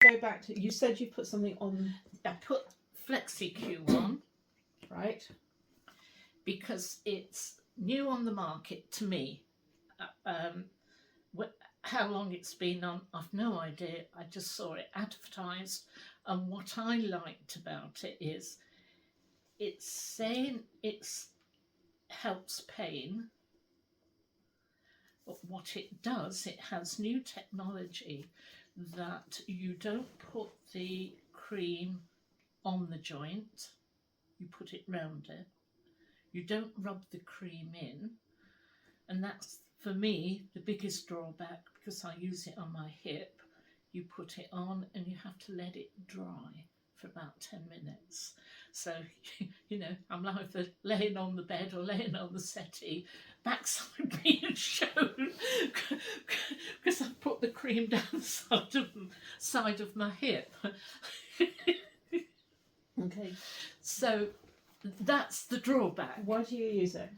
go back to, you said you put something on. I put FlexSEQ on Right. because it's new on the market to me. How long it's been on, I've no idea. I just saw it advertised, and what I liked about it is it's saying it helps pain, but what it does, it has new technology that you don't put the cream on the joint, you put it round it. You don't rub the cream in, and that's for me the biggest drawback because I use it on my hip. You put it on and you have to let it dry for about 10 minutes. So, you know, I'm either laying on the bed or laying on the settee, backside being shown, because I've put the cream down the side of my hip. Okay. So that's the drawback. Why do you use it?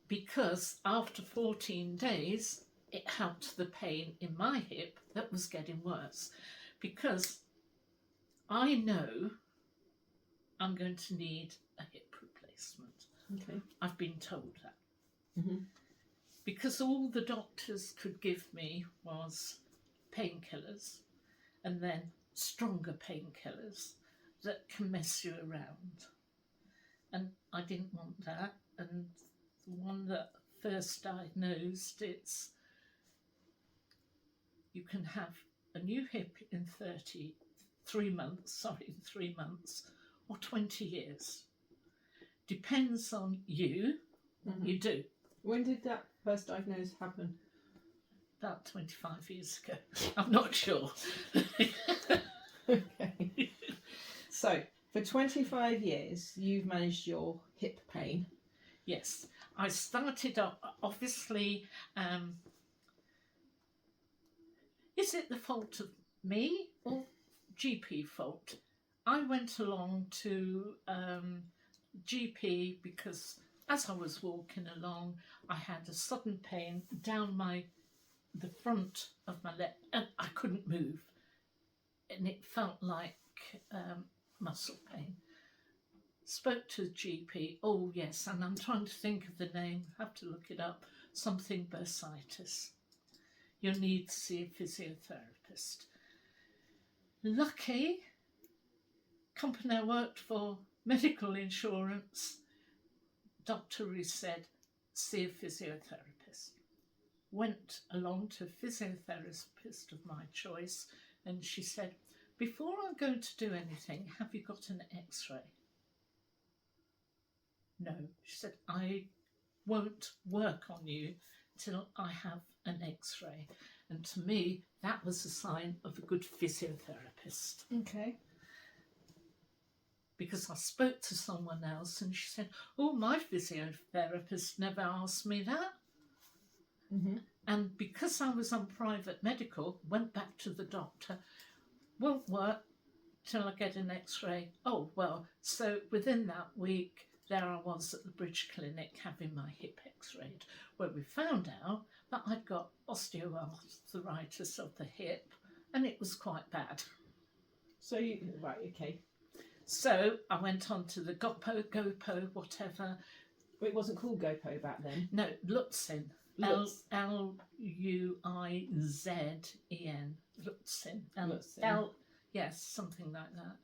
Because after 14 days, it helped the pain in my hip that was getting worse. Because I know I'm going to need a hip replacement. Okay. I've been told that. Mm-hmm. Because all the doctors could give me was painkillers and then stronger painkillers that can mess you around. And I didn't want that. And the one that first diagnosed, it's you can have a new hip in 3 months, or 20 years. Depends on you, what you do. When did that first diagnosis happen? About 25 years ago. I'm not sure. Okay. So, for 25 years, you've managed your hip pain. Yes. I started off, obviously, is it the fault of me or GP fault? I went along to GP because as I was walking along, I had a sudden pain down the front of my leg, and I couldn't move, and it felt like muscle pain. Spoke to the GP. Oh yes, and I'm trying to think of the name. Have to look it up. Something bursitis. You'll need to see a physiotherapist. Lucky company I worked for, medical insurance, doctor said, see a physiotherapist. Went along to a physiotherapist of my choice, and she said, before I'm going to do anything, have you got an x-ray? No. She said, I won't work on you till I have an x-ray. And to me, that was a sign of a good physiotherapist. Okay. Because I spoke to someone else and she said, oh, my physiotherapist never asked me that. Mm-hmm. And because I was on private medical, went back to the doctor, won't work till I get an x-ray. Oh, well, so within that week, there I was at the Bridge Clinic having my hip x-rayed, where we found out that I'd got osteoarthritis of the hip, and it was quite bad. So right, okay. So I went on to the Gopo, whatever. But it wasn't called Gopo back then. No, Lutzen. Lutz. Lutzen. Lutzen. Yes, something like that.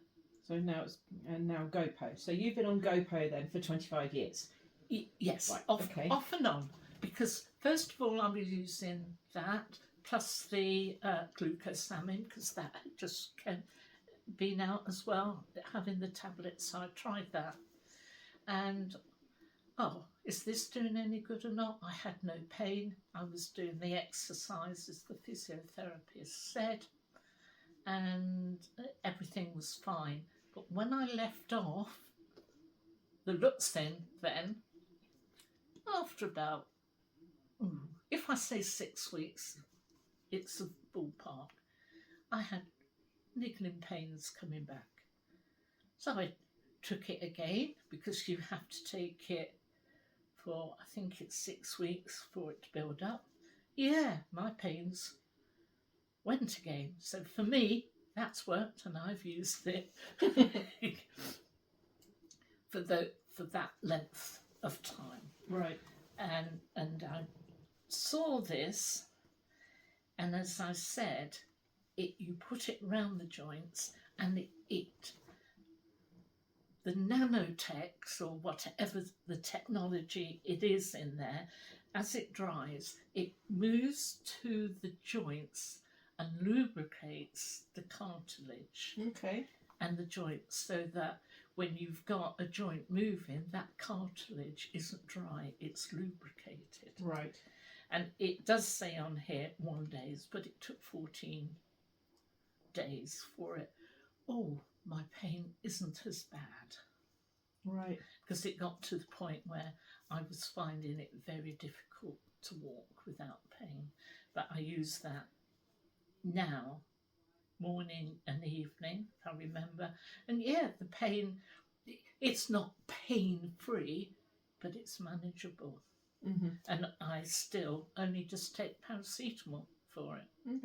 So now it's now Gopo. So you've been on Gopo then for 25 years. Yes, Right, off and on. Because first of all, I was using that plus the glucosamine because that had just been out as well, having the tablets. So I tried that, and is this doing any good or not? I had no pain. I was doing the exercises the physiotherapist said, and everything was fine. But when I left off the Lutzen, then after about, if I say 6 weeks, it's a ballpark, I had niggling pains coming back. So I took it again because you have to take it for, I think it's 6 weeks for it to build up. Yeah, my pains went again. So for me, that's worked, and I've used it for that length of time. Right. And I saw this, and as I said, you put it round the joints, and the nanotex, or whatever the technology it is in there, as it dries, it moves to the joints and lubricates the cartilage Okay. and the joints, so that when you've got a joint moving, that cartilage isn't dry, it's lubricated. Right. And it does say on here 1 day, but it took 14 days for it. Oh, my pain isn't as bad. Right. Because it got to the point where I was finding it very difficult to walk without pain. But I use that now, morning and evening, if I remember. And yeah, the pain, it's not pain-free, but it's manageable. Mm-hmm. And I still only just take paracetamol for it.